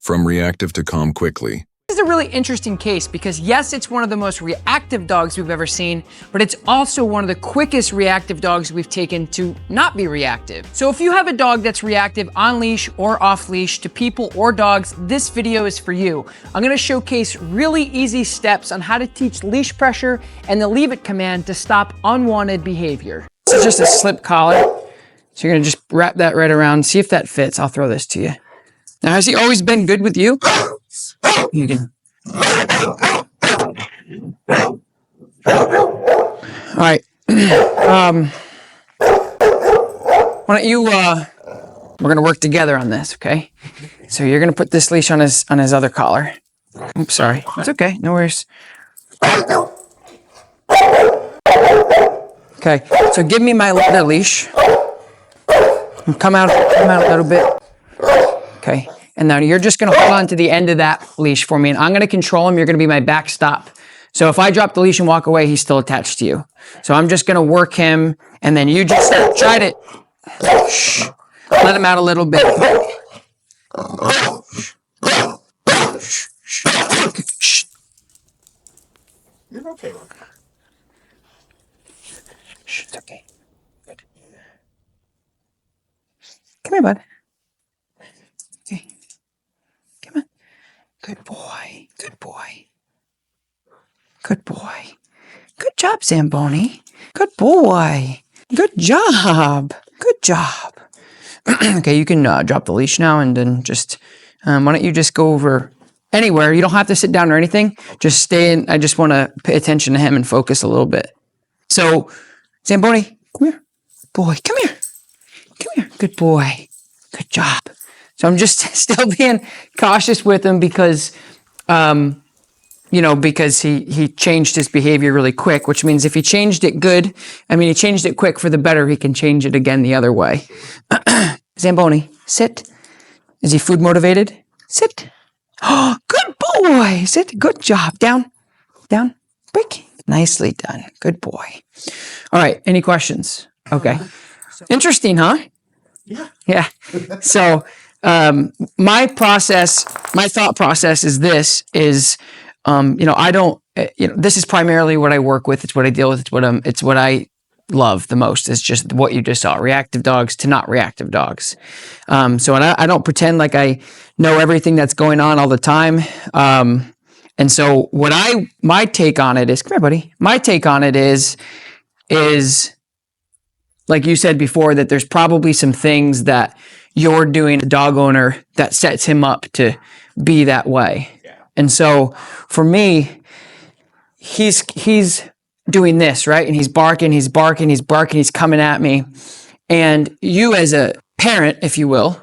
From reactive to calm quickly. This is a really interesting case because yes, it's one of the most reactive dogs we've ever seen, but it's also one of the quickest reactive dogs we've taken to not be reactive. So if you have a dog that's reactive on leash or off leash to people or dogs, this video is for you. I'm gonna showcase really easy steps on how to teach leash pressure and the leave it command to stop unwanted behavior. This is just a slip collar. So you're gonna just wrap that right around, see if that fits. I'll throw this to you. Now, has he always been good with you? You can. All right. Why don't you, we're gonna work together on this, okay? So you're gonna put this leash on his other collar. Oops, sorry. It's okay, no worries. Okay, so give me my leather leash. Come out a little bit. Okay, and now you're just gonna hold on to the end of that leash for me, and I'm gonna control him. You're gonna be my backstop. So if I drop the leash and walk away, he's still attached to you. So I'm just gonna work him, and then you just try to let him out a little bit. You're okay. It's okay. Good. Come here, bud. Okay. Come on. Good boy. Good boy. Good boy. Good job, Zamboni. Good boy. Good job. Good job. Okay, you can drop the leash now and then just, why don't you just go over anywhere. You don't have to sit down or anything. Just stay in. I just want to pay attention to him and focus a little bit. So, Zamboni, come here. Boy, come here. Come here. Good boy. Good job. So I'm just still being cautious with him because, because he changed his behavior really quick, which means if he changed it good, he changed it quick for the better, he can change it again the other way. Zamboni, sit. Is he food motivated? Sit. Oh, good boy. Sit. Good job. Down. Down. Break. Nicely done. Good boy. All right. Any questions? Okay. Interesting, huh? Yeah. Yeah. So, my thought process is this is, I don't, this is primarily what I work with. It's what I deal with. It's what I love the most. It's just what you just saw, reactive dogs to not reactive dogs. So I don't pretend like I know everything that's going on all the time. And so my take on it is, come here, buddy. My take on it is like you said before, that there's probably some things that you're doing, a dog owner, that sets him up to be that way. Yeah. And so for me, he's doing this, right? And he's barking, he's coming at me. And you as a parent, if you will,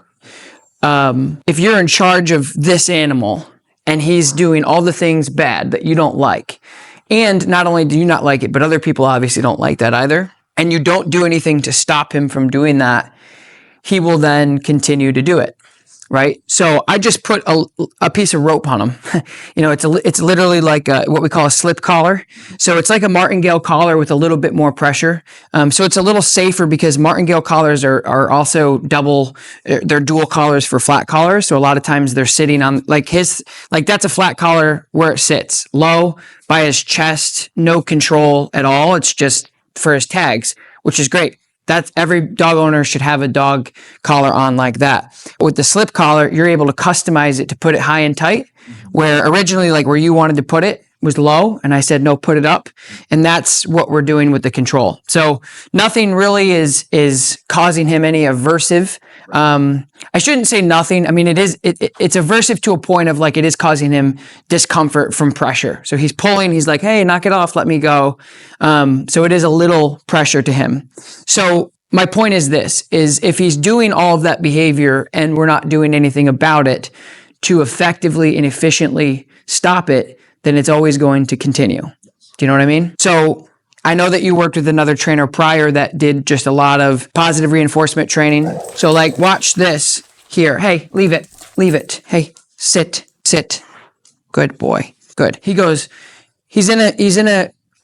if you're in charge of this animal and he's doing all the things bad that you don't like, and not only do you not like it, but other people obviously don't like that either, and you don't do anything to stop him from doing that, he will then continue to do it, right? So I just put a piece of rope on him. It's literally like what we call a slip collar. So it's like a martingale collar with a little bit more pressure. So it's a little safer because martingale collars are also they're dual collars for flat collars. So a lot of times they're sitting on that's a flat collar where it sits low by his chest, no control at all. It's just for his tags, which is great. That's every dog owner should have a dog collar on like that. With the slip collar, you're able to customize it to put it high and tight, where originally like where you wanted to put it was low, and I said, no, put it up. And that's what we're doing with the control. So nothing really is causing him any aversive. I shouldn't say nothing. It's aversive to a point of like, it is causing him discomfort from pressure. So he's pulling, he's like, hey, knock it off, let me go. So it is a little pressure to him. So my point is this, is if he's doing all of that behavior and we're not doing anything about it to effectively and efficiently stop it, then it's always going to continue. Do you know what I mean? So I know that you worked with another trainer prior that did just a lot of positive reinforcement training. So like, watch this here. Hey, leave it. Hey, sit. Good boy. Good. He's in a,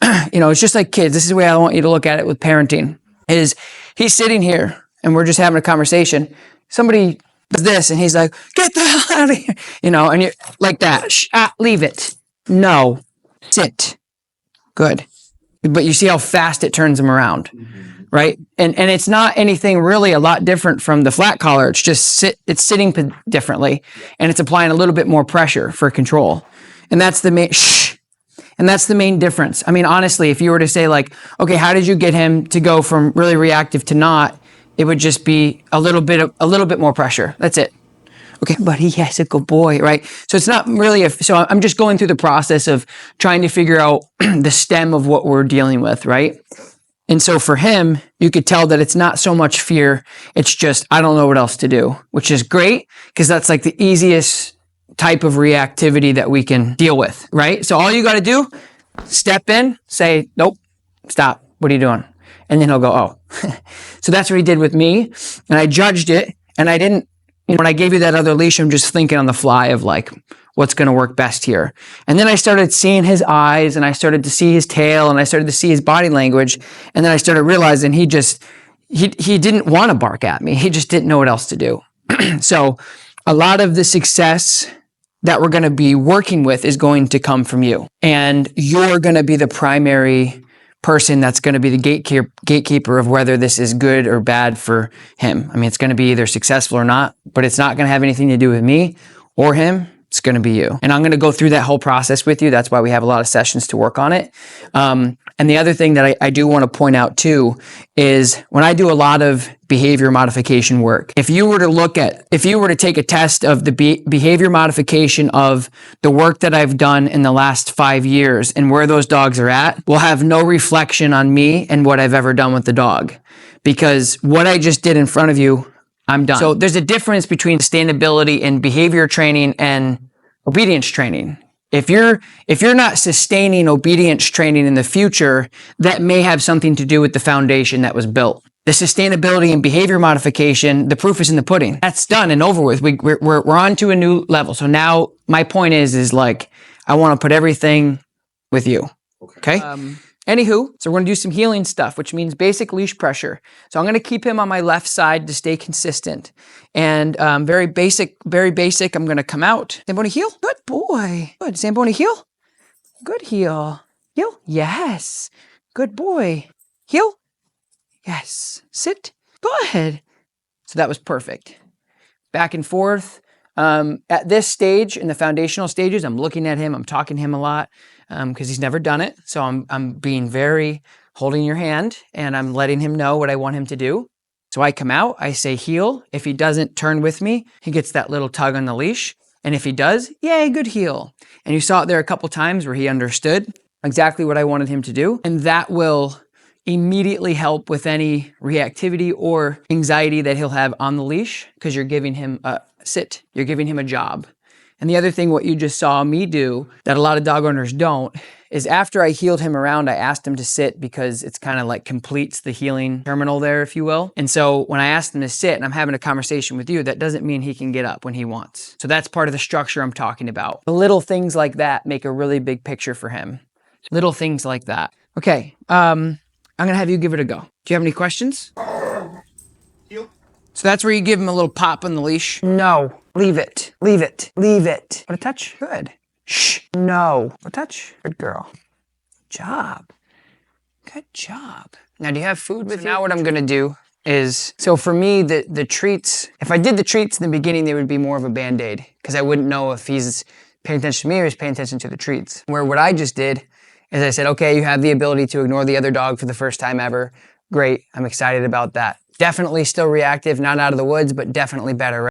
it's just like kids. This is the way I want you to look at it with parenting is he's sitting here and we're just having a conversation. Somebody does this, and he's like, get the hell out of here, you know, and you're like that. Leave it. No, sit. Good. But you see how fast it turns him around, right? And it's not anything really a lot different from the flat collar. It's just it's sitting differently, and it's applying a little bit more pressure for control. And that's the main, and that's the main difference. I mean, honestly, if you were to say like, okay, how did you get him to go from really reactive to not? It would just be a little bit more pressure. That's it. Okay, buddy, yes, a good boy, right? So it's not really so I'm just going through the process of trying to figure out the stem of what we're dealing with, right? And so for him, you could tell that it's not so much fear. It's just, I don't know what else to do, which is great because that's like the easiest type of reactivity that we can deal with, right? So all you got to do, step in, say, nope, stop. What are you doing? And then he'll go, oh. So that's what he did with me. And I judged it. And I didn't, when I gave you that other leash, I'm just thinking on the fly of like, what's going to work best here. And then I started seeing his eyes, and I started to see his tail, and I started to see his body language. And then I started realizing he didn't want to bark at me. He just didn't know what else to do. So a lot of the success that we're going to be working with is going to come from you. And you're going to be the primary person that's going to be the gatekeeper of whether this is good or bad for him. I mean, it's going to be either successful or not, but it's not going to have anything to do with me or him. It's going to be you. And I'm going to go through that whole process with you. That's why we have a lot of sessions to work on it. And the other thing that I do want to point out too is when I do a lot of behavior modification work, if you were to take a test of the behavior modification of the work that I've done in the last 5 years and where those dogs are at, will have no reflection on me and what I've ever done with the dog. Because what I just did in front of you, I'm done. So there's a difference between sustainability in behavior training and obedience training. If you're not sustaining obedience training in the future, that may have something to do with the foundation that was built. The sustainability and behavior modification, the proof is in the pudding. That's done and over with. We're on to a new level. So now my point is like, I want to put everything with you. Okay? Anywho, so we're going to do some healing stuff, which means basic leash pressure. So I'm going to keep him on my left side to stay consistent. And very basic, I'm going to come out. Zamboni heel. Good boy. Good. Zamboni heel. Good heel. Heel. Yes. Good boy. Heel. Yes. Sit. Good. So that was perfect. Back and forth. At this stage, in the foundational stages, I'm looking at him. I'm talking to him a lot because he's never done it. So I'm being very holding your hand, and I'm letting him know what I want him to do. So I come out, I say heel. If he doesn't turn with me, he gets that little tug on the leash. And if he does, yay, good heel. And you saw it there a couple times where he understood exactly what I wanted him to do. And that will immediately help with any reactivity or anxiety that he'll have on the leash because you're giving him a sit. You're giving him a job. And the other thing, what you just saw me do that a lot of dog owners don't, is after I healed him around, I asked him to sit because it's kind of like completes the healing terminal there, if you will. And so when I asked him to sit and I'm having a conversation with you, that doesn't mean he can get up when he wants. So that's part of the structure I'm talking about. The little things like that make a really big picture for him. Little things like that. Okay, I'm gonna have you give it a go. Do you have any questions? Heel. So that's where you give him a little pop on the leash. No. Leave it. Leave it. Leave it. What a touch. Good. Shh. No. What a touch. Good girl. Good job. Good job. Now, do you have food with you? Now what I'm going to do is, so for me, the treats, if I did the treats in the beginning, they would be more of a Band-Aid because I wouldn't know if he's paying attention to me or he's paying attention to the treats. Where what I just did is I said, okay, you have the ability to ignore the other dog for the first time ever. Great. I'm excited about that. Definitely still reactive, not out of the woods, but definitely better.